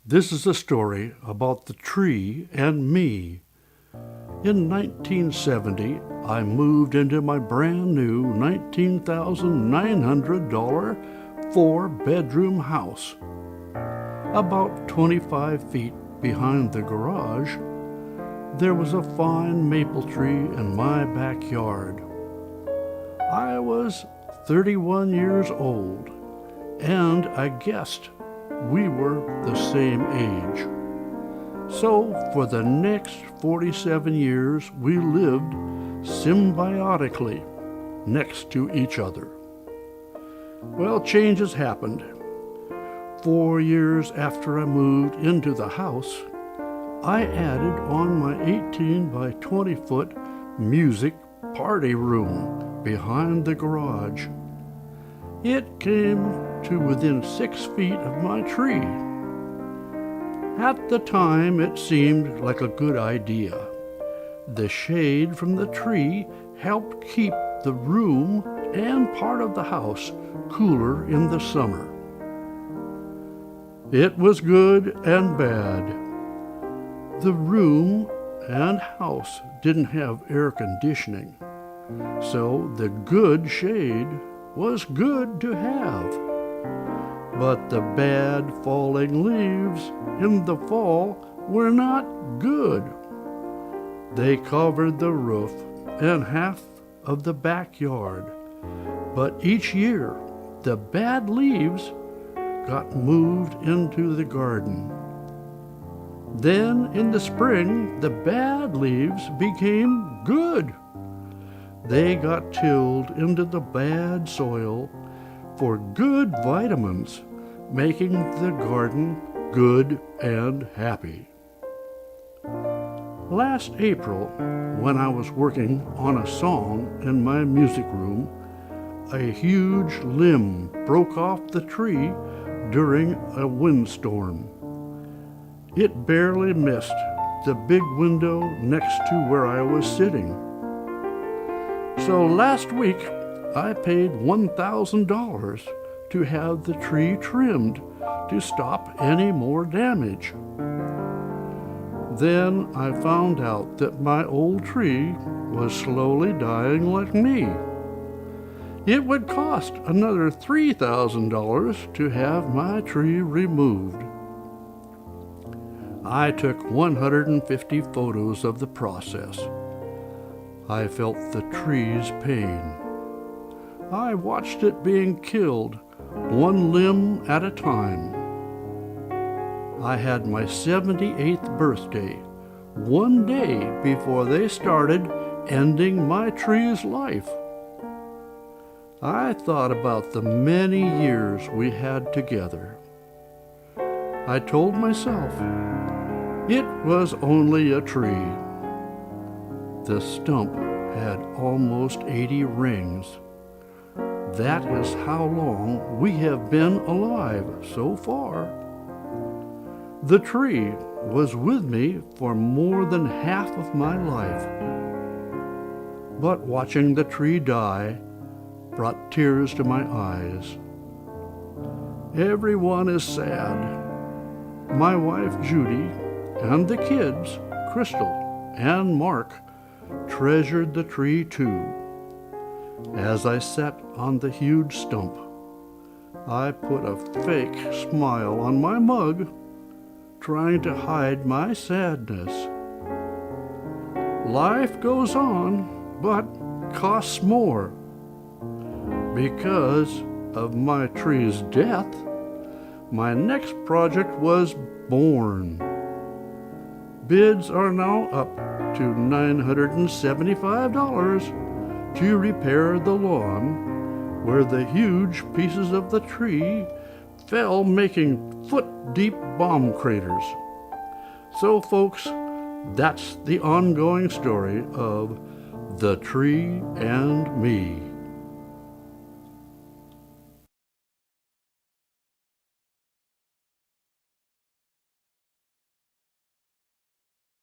This is a story about the tree and me. In 1970, I moved into my brand new $19,900 four-bedroom house. About 25 feet behind the garage, there was a fine maple tree in my backyard. I was 31 years old, and I guessed we were the same age. So for the next 47 years, we lived symbiotically next to each other. Well, changes happened. 4 years after I moved into the house, I added on my 18 by 20 foot music party room behind the garage. It came to within 6 feet of my tree. At the time, it seemed like a good idea. The shade from the tree helped keep the room and part of the house cooler in the summer. It was good and bad. The room and house didn't have air conditioning, so the good shade was good to have. But the bad falling leaves in the fall were not good. They covered the roof and half of the backyard, but each year the bad leaves got moved into the garden. Then in the spring, the bad leaves became good. They got tilled into the bad soil for good vitamins, making the garden good and happy. Last April, when I was working on a song in my music room, a huge limb broke off the tree during a windstorm. It barely missed the big window next to where I was sitting. So last week, I paid $1,000 to have the tree trimmed to stop any more damage. Then I found out that my old tree was slowly dying like me. It would cost another $3,000 to have my tree removed. I took 150 photos of the process. I felt the tree's pain. I watched it being killed, one limb at a time. I had my 78th birthday, one day before they started ending my tree's life. I thought about the many years we had together. I told myself it was only a tree. The stump had almost 80 rings. That is how long we have been alive so far. The tree was with me for more than half of my life. But watching the tree die brought tears to my eyes. Everyone is sad. My wife Judy and the kids, Crystal and Mark, treasured the tree too. As I sat on the huge stump, I put a fake smile on my mug, trying to hide my sadness. Life goes on, but costs more. Because of my tree's death, my next project was born. Bids are now up to $975 to repair the lawn where the huge pieces of the tree fell, making foot-deep bomb craters. So, folks, that's the ongoing story of the tree and me.